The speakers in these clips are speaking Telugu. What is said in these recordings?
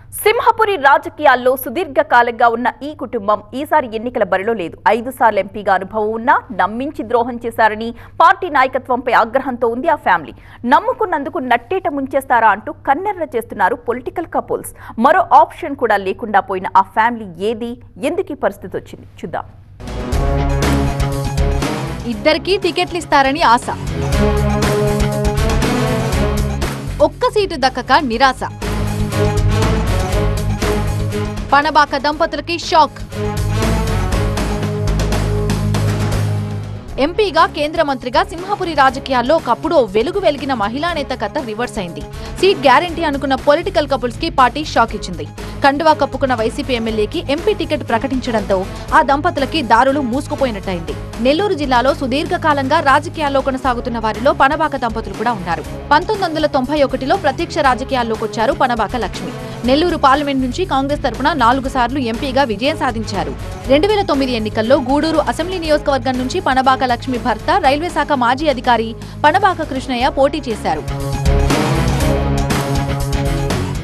సింహపురి రాజకీయాల్లో సుదీర్ఘకాలంగా ఉన్న ఈ కుటుంబం ఈసారి ఎన్నికల బరిలో లేదు. 5 సార్లు ఎంపీగా అనుభవం ఉన్నా నమ్మించి ద్రోహం చేశారని పార్టీ నాయకత్వంపై ఆగ్రహంతో ఉంది ఆ ఫ్యామిలీ. నమ్ముకున్నందుకు నట్టేట ముంచేస్తారా అంటూ కన్నెర్ర చేస్తున్నారు పొలిటికల్ కపుల్స్. మరో ఆప్షన్ కూడా లేకుండా పోయిన ఆ ఫ్యామిలీ ఏది, ఎందుకు ఈ పరిస్థితి వచ్చింది చూద్దాం. ఇద్దరికీ టికెట్లు ఇస్తారని ఆశ, ఒక్క సీటు దక్కక నిరాశ. పనబాక దంపతులకి షాక్. ఎంపీగా, కేంద్ర మంత్రిగా సింహపురి రాజకీయాల్లో ఒకప్పుడు వెలుగు వెలిగిన మహిళా నేత కథ రివర్స్ అయింది. సీట్ గ్యారంటీ అనుకున్న పొలిటికల్ కపుల్స్ కి పార్టీ షాక్ ఇచ్చింది. కండువా కప్పుకున్న వైసీపీ ఎమ్మెల్యేకి ఎంపీ టికెట్ ప్రకటించడంతో ఆ దంపతులకి దారులు మూసుకుపోయినట్టయింది. నెల్లూరు జిల్లాలో సుదీర్ఘకాలంగా రాజకీయాల్లో కొనసాగుతున్న వారిలో పనబాక దంపతులు కూడా ఉన్నారు. 1991లో ప్రత్యక్ష రాజకీయాల్లోకి వచ్చారు పనబాక లక్ష్మి. నెల్లూరు పార్లమెంట్ నుంచి కాంగ్రెస్ తరపున 4 సార్లు ఎంపీగా విజయం సాధించారు. 2009 ఎన్నికల్లో గూడూరు అసెంబ్లీ నియోజకవర్గం నుంచి పనబాక లక్ష్మి భర్త, రైల్వే శాఖ మాజీ అధికారి పనబాక కృష్ణయ్య పోటీ చేశారు.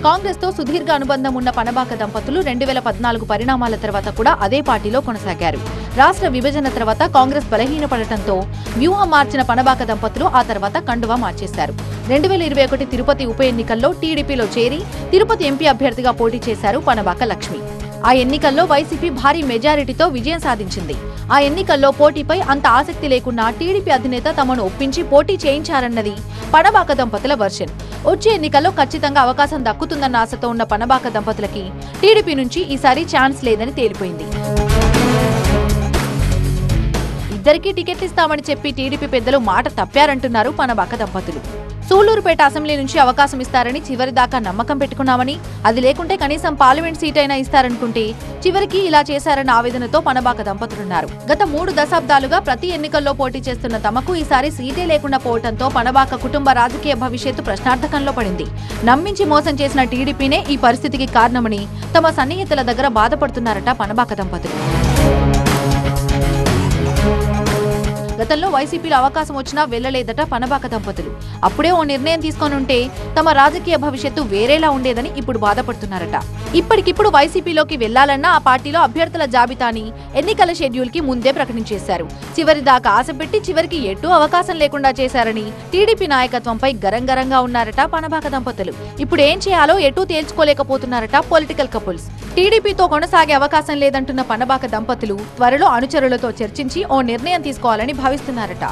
కాంగ్రెస్ తో సుదీర్ఘ అనుబంధం ఉన్న పనబాక దంపతులు 2014 పరిణామాల తర్వాత కూడా అదే పార్టీలో కొనసాగారు. రాష్ట్ర విభజన తర్వాత కాంగ్రెస్ బలహీనపడటంతో వ్యూహం మార్చిన పనబాక దంపతులు ఆ తర్వాత కండువా మార్చేశారు. 2021 తిరుపతి ఉప ఎన్నికల్లో టీడీపీలో చేరి తిరుపతి ఎంపీ అభ్యర్థిగా పోటీ చేశారు పనబాక లక్ష్మి. ఆ ఎన్నికల్లో వైసీపీ భారీ మెజారిటీతో విజయం సాధించింది. ఆ ఎన్నికల్లో పోటీపై అంత ఆసక్తి లేకున్నా టీడీపీ అధినేత తమను ఒప్పించి పోటీ చేయించారన్నది పనబాక దంపతుల వర్షన్. వచ్చే ఎన్నికల్లో ఖచ్చితంగా అవకాశం దక్కుతుందన్న ఆశతో ఉన్న పనబాక దంపతులకి టీడీపీ నుంచి ఈసారి ఛాన్స్ లేదని తేలిపోయింది. ఇద్దరికీ టికెట్లు ఇస్తామని చెప్పి టీడీపీ పెద్దలు మాట తప్పారంటున్నారు పనబాక దంపతులు. సూళ్లూరుపేట అసెంబ్లీ నుంచి అవకాశం ఇస్తారని చివరిదాకా నమ్మకం పెట్టుకున్నామని, అది లేకుంటే కనీసం పార్లమెంట్ సీట్ అయినా ఇస్తారనుకుంటే చివరికి ఇలా చేశారన్న ఆవేదనతో పనబాక దంపతులున్నారు. గత 3 దశాబ్దాలుగా ప్రతి ఎన్నికల్లో పోటీ చేస్తున్న తమకు ఈసారి సీటే లేకుండా పోవడంతో పనబాక కుటుంబ రాజకీయ భవిష్యత్తు ప్రశ్నార్థకంలో పడింది. నమ్మించి మోసం చేసిన టీడీపీనే ఈ పరిస్థితికి కారణమని తమ సన్నిహితుల దగ్గర బాధపడుతున్నారట పనబాక దంపతులు. గతంలో వైసీపీలో అవకాశం వచ్చినా వెళ్లలేదట పనబాక దంపతులు. అప్పుడే ఓ నిర్ణయం తీసుకొని ఉంటే తమ రాజకీయ భవిష్యత్తు వేరేలా ఉండేదని ఇప్పుడు బాధపడుతున్నారట. ఇప్పటికిప్పుడు వైసీపీలోకి వెళ్లాలన్నా ఆ పార్టీలో అభ్యర్థుల జాబితాని ఎన్నికల షెడ్యూల్ కి ముందే ప్రకటించేశారు. చివరిదాకా ఆశ పెట్టి చివరికి ఎటూ అవకాశం లేకుండా చేశారని టీడీపీ నాయకత్వంపై గరంగరంగా ఉన్నారట పనబాక దంపతులు. ఇప్పుడు ఏం చేయాలో ఎటూ తేల్చుకోలేకపోతున్నారట పొలిటికల్ కపుల్స్. టీడీపీతో కొనసాగే అవకాశం లేదంటున్న పనబాక దంపతులు త్వరలో అనుచరులతో చర్చించి ఓ నిర్ణయం తీసుకోవాలని భావిస్తున్నారట.